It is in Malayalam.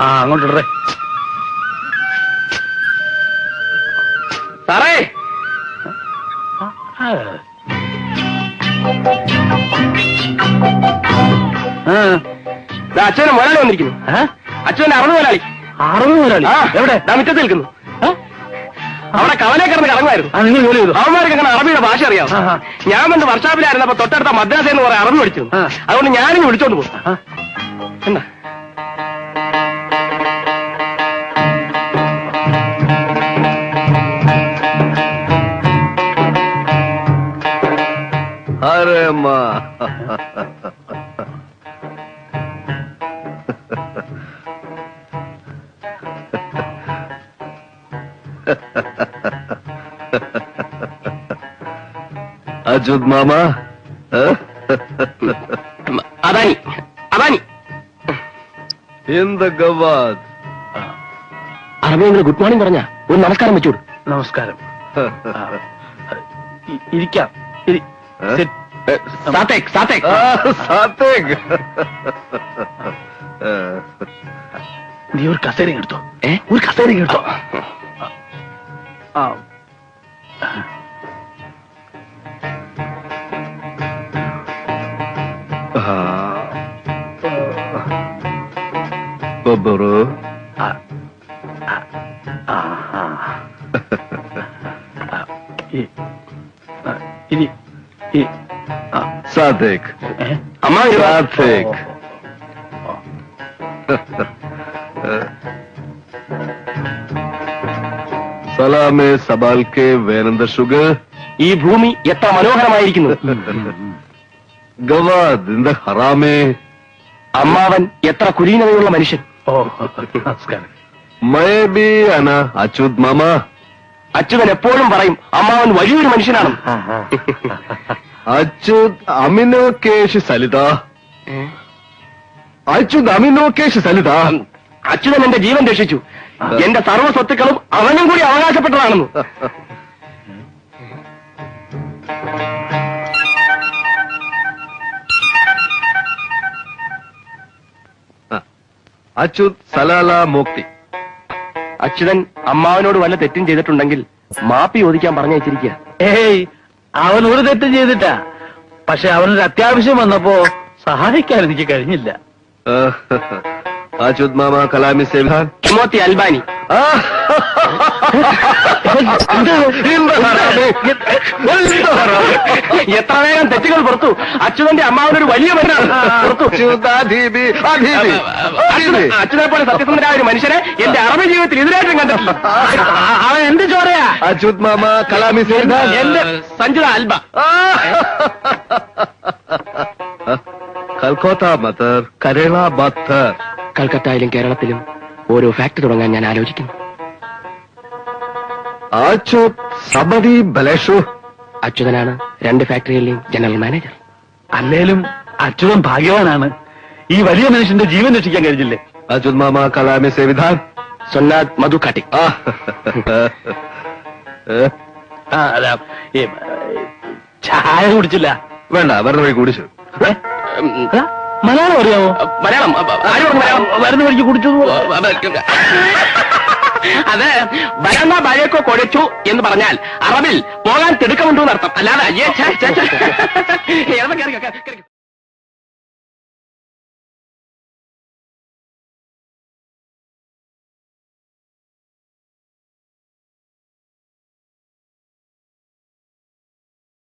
അങ്ങോട്ടിടേ. സാറേ, അച്ഛനും മുതലാളി വന്നിരിക്കുന്നു. അച്ഛന്റെ 60 മുതലാളി. 60 മുതലാളി എവിടെ? മുറ്റത്ത് നിൽക്കുന്നു. അവിടെ കവലെ കിടന്ന് കളങ്ങുമായിരുന്നു. നിങ്ങൾ ജോലി ചെയ്തു? അവന്മാർക്ക് അങ്ങനെ അറബിയുടെ ഭാഷ അറിയാം. ഞാൻ വന്ന് വർഷാപ്പിലായിരുന്നപ്പോ തൊട്ടടുത്ത മദ്രാസയെന്ന് കുറെ അറബി പഠിച്ചു. അതുകൊണ്ട് ഞാനിങ്ങ് വിളിച്ചോണ്ട് പോകും. എന്താ अरे माँ अजूद मामा Adani Adani in the Gawad. അറബിയെങ്കിൽ ഗുഡ് മോർണിംഗ് പറഞ്ഞ ഒരു നമസ്കാരം വെച്ചോട്. നമസ്കാരം. ഇരിക്കാം. സാത്തേക് സാത്തേക് सातिक നീ ഒരു കസേര എടുത്തോ. ഒരു കസേര എടുത്തോ. बबरू ഇനി सातिक അമ്മ सातिक സലാമെ സബാൽക്കെ വേനന്ദ ഷുഗർ. ഈ ഭൂമി എത്ര മനോഹരമായിരിക്കുന്നു. ഗവാദ് ഇന്ത ഹറാമേ. അമ്മാവൻ എത്ര കുലീനതയുള്ള മനുഷ്യൻ. നമസ്കാരം. മയ ബി അന അച്യുത് മാമ. അച്യുതൻ എപ്പോഴും പറയും അമ്മാവൻ വലിയൊരു മനുഷ്യനാണ്. അച്യുത് അമിനോ കേശ് സലിത. അച്യുത് അമിനോ കേശ് സലിത. അച്യുതൻ എന്റെ ജീവൻ രക്ഷിച്ചു. എന്റെ സർവ്വ സ്വത്തുക്കളും അവനും കൂടി അവകാശപ്പെട്ടതാണെന്ന്. അച്യുത് സലാല മുക്തി. അച്യുതൻ അമ്മാവനോട് വല്ല തെറ്റും ചെയ്തിട്ടുണ്ടെങ്കിൽ മാപ്പി ചോദിക്കാൻ പറഞ്ഞയച്ചിരിക്കുക. ഏയ്, അവൻ ഒരു തെറ്റും ചെയ്തിട്ടാ. പക്ഷെ അവനൊരു അത്യാവശ്യം വന്നപ്പോ സഹായിക്കാൻ എനിക്ക് കഴിഞ്ഞില്ല. അച്യുത് മാമ കലാമി സേവാൻ തിമോത്തി അൽബാനി. എത്ര വേഗം തെറ്റുകൾ പുറത്തു. അച്യുതന്റെ അമ്മാവനൊരു വലിയ മനുഷ്യനാണ്. അച്യുതനെ പോലെ സത്യസന്ധനായ ഒരു മനുഷ്യനെ എന്റെ അറബി ജീവിതത്തിൽ ഇതിനായിട്ടും കണ്ടിട്ടില്ല. അവൻ എന്ത് ചോരയാ? അച്യുത് മാമ കലാമി സേവാൻ എന്റെ സഞ്ജിത അൽബ. കൽക്കത്ത മത്തർ കരള ബത്തർ. കൽക്കത്തയിലും കേരളത്തിലും ഓരോ ഫാക്ടറി തുടങ്ങാൻ ഞാൻ ആലോചിക്കുന്നു. അച്യുത് സബരി ബലേഷു. അച്യുതനാണ് 2 ഫാക്ടറികളിലെയും ജനറൽ മാനേജർ. അല്ലേലും അച്യുതൻ ഭാഗ്യവാനാണ്. ഈ വലിയ മനുഷ്യന്റെ ജീവൻ രക്ഷിക്കാൻ കഴിഞ്ഞില്ലേ? അച്യുത് മാമ കലാമി സേവിധാൻ സൊന്നാദ് മധുക്കാട്ടി. ചായ കുടിച്ചില്ല. വേണ്ട, വെറുതെ പോയി കുടിച്ചു. മലയാളം അറിയാമോ? മലയാളം വരുന്ന വഴിക്ക് കുടിച്ചു. അത് ഭരണ ഭയക്കോ കൊടിച്ചു എന്ന് പറഞ്ഞാൽ അറബിൽ പോകാൻ തിടുക്കമുണ്ടോ എന്നർത്ഥം. അല്ലാതെ